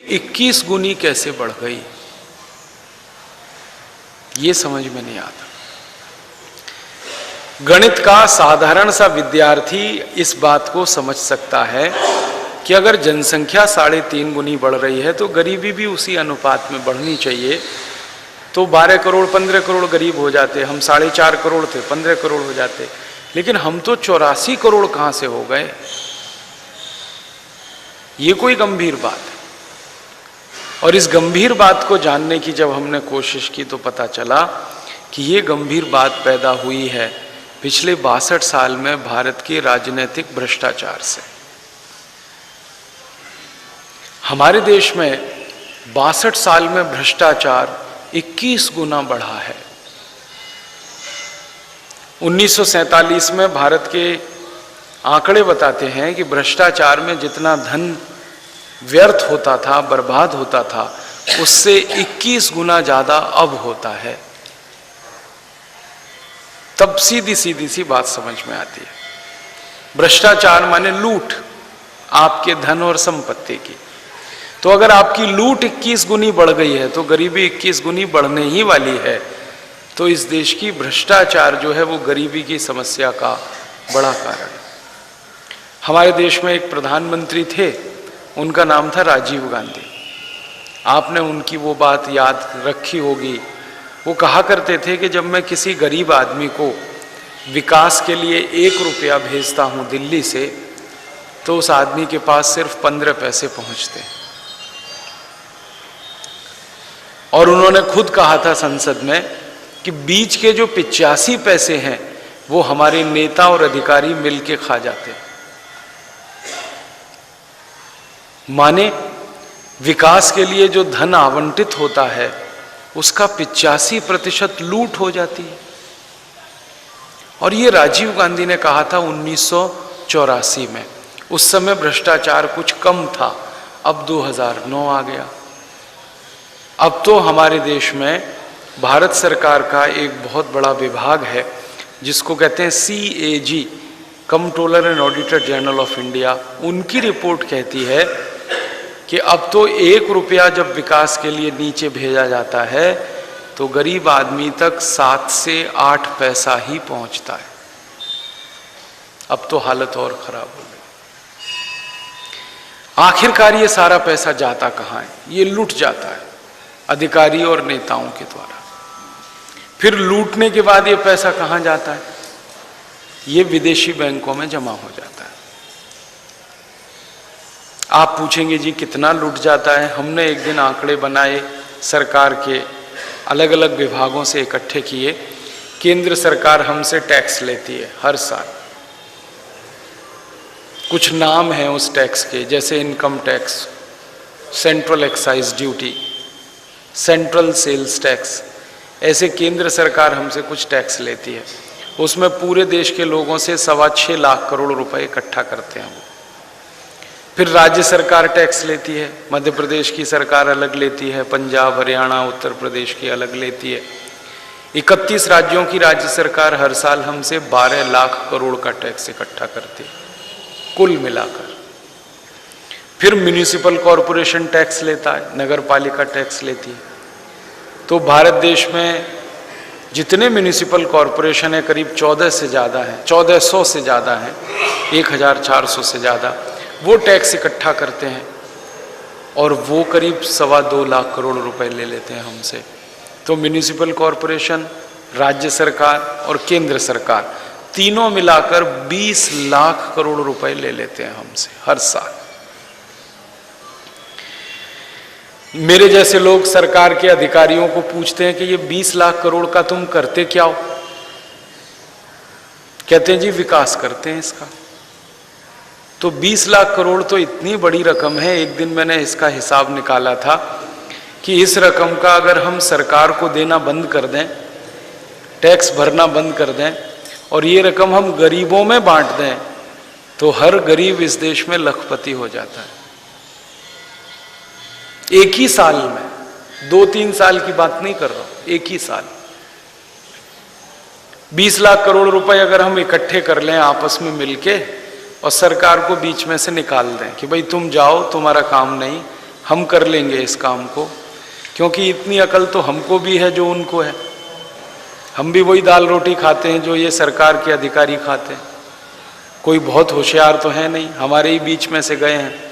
21 गुनी कैसे बढ़ गई, ये समझ में नहीं आता। गणित का साधारण सा विद्यार्थी इस बात को समझ सकता है कि अगर जनसंख्या 3.5 गुनी बढ़ रही है तो गरीबी भी उसी अनुपात में बढ़नी चाहिए। तो 12 करोड़ 15 करोड़ गरीब हो जाते, हम 4.5 करोड़ थे 15 करोड़ हो जाते, लेकिन हम तो 84 करोड़ कहां से हो गए। ये कोई गंभीर बात है। और इस गंभीर बात को जानने की जब हमने कोशिश की तो पता चला कि ये गंभीर बात पैदा हुई है पिछले 62 साल में भारत के राजनीतिक भ्रष्टाचार से। हमारे देश में 62 साल में भ्रष्टाचार 21 गुना बढ़ा है। 1947 में भारत के आंकड़े बताते हैं कि भ्रष्टाचार में जितना धन व्यर्थ होता था, बर्बाद होता था, उससे 21 गुना ज्यादा अब होता है। तब सीधी सी बात समझ में आती है। भ्रष्टाचार माने लूट आपके धन और संपत्ति की। तो अगर आपकी लूट 21 गुनी बढ़ गई है तो गरीबी 21 गुनी बढ़ने ही वाली है। तो इस देश की भ्रष्टाचार जो है वो गरीबी की समस्या का बड़ा कारण है। हमारे देश में एक प्रधानमंत्री थे, उनका नाम था राजीव गांधी। आपने उनकी वो बात याद रखी होगी। वो कहा करते थे कि जब मैं किसी गरीब आदमी को विकास के लिए 1 रुपया भेजता हूं दिल्ली से, तो उस आदमी के पास सिर्फ 15 पैसे पहुंचते। और उन्होंने खुद कहा था संसद में कि बीच के जो 85 पैसे हैं वो हमारे नेता और अधिकारी मिलके खा जाते। माने विकास के लिए जो धन आवंटित होता है उसका 85% लूट हो जाती है। और ये राजीव गांधी ने कहा था 1984 में। उस समय भ्रष्टाचार कुछ कम था, अब 2009 आ गया। अब तो हमारे देश में भारत सरकार का एक बहुत बड़ा विभाग है जिसको कहते हैं CAG, controller and auditor general of India. उनकी रिपोर्ट कहती है कि अब तो 1 रुपया जब विकास के लिए नीचे भेजा जाता है तो गरीब आदमी तक 7 से 8 पैसा ही पहुंचता है। अब तो हालत और खराब हो गई। आखिरकार ये सारा पैसा जाता कहां है? ये लूट जाता है अधिकारी और नेताओं के द्वारा। फिर लूटने के बाद ये पैसा कहां जाता है? ये विदेशी बैंकों में जमा हो जाता है। आप पूछेंगे जी कितना लूट जाता है? हमने एक दिन आंकड़े बनाए, सरकार के अलग अलग विभागों से इकट्ठे किए। केंद्र सरकार हमसे टैक्स लेती है हर साल। कुछ नाम है उस टैक्स के, जैसे income tax, central excise duty, central sales tax. ऐसे केंद्र सरकार हमसे कुछ टैक्स लेती है। उसमें पूरे देश के लोगों से 6.25 लाख करोड़ रुपए इकट्ठा करते हैं वो। फिर राज्य सरकार टैक्स लेती है, मध्य प्रदेश की सरकार अलग लेती है, पंजाब हरियाणा उत्तर प्रदेश की अलग लेती है। 31 राज्यों की राज्य सरकार हर साल हमसे 12 लाख करोड़ का टैक्स इकट्ठा करती है कुल मिलाकर। फिर म्युनिसिपल कॉरपोरेशन टैक्स लेता है, नगर पालिका टैक्स लेती है। तो भारत देश में जितने म्युनिसिपल कॉरपोरेशन है करीब 14 से ज़्यादा है, 1400 से ज़्यादा है, 1400 से ज़्यादा वो टैक्स इकट्ठा करते हैं। और वो करीब 2.25 लाख करोड़ रुपए ले लेते हैं हमसे। तो म्युनिसिपल कॉरपोरेशन, राज्य सरकार और केंद्र सरकार तीनों मिलाकर 20 लाख करोड़ रुपए ले लेते हैं हमसे हर साल। मेरे जैसे लोग सरकार के अधिकारियों को पूछते हैं कि ये 20 लाख करोड़ का तुम करते क्या हो? कहते हैं जी विकास करते हैं इसका। तो 20 लाख करोड़ तो इतनी बड़ी रकम है। एक दिन मैंने इसका हिसाब निकाला था कि इस रकम का अगर हम सरकार को देना बंद कर दें, टैक्स भरना बंद कर दें और ये रकम हम गरीबों में बांट दें तो हर गरीब इस देश में लखपति हो जाता है। एक ही साल में, 2-3 साल की बात नहीं कर रहा हूं, एक ही साल। 20 लाख करोड़ रुपए अगर हम इकट्ठे कर लें आपस में मिलके और सरकार को बीच में से निकाल दें कि भाई तुम जाओ, तुम्हारा काम नहीं, हम कर लेंगे इस काम को, क्योंकि इतनी अकल तो हमको भी है जो उनको है। हम भी वही दाल रोटी खाते हैं जो ये सरकार के अधिकारी खाते हैं। कोई बहुत होशियार तो है नहीं, हमारे ही बीच में से गए हैं।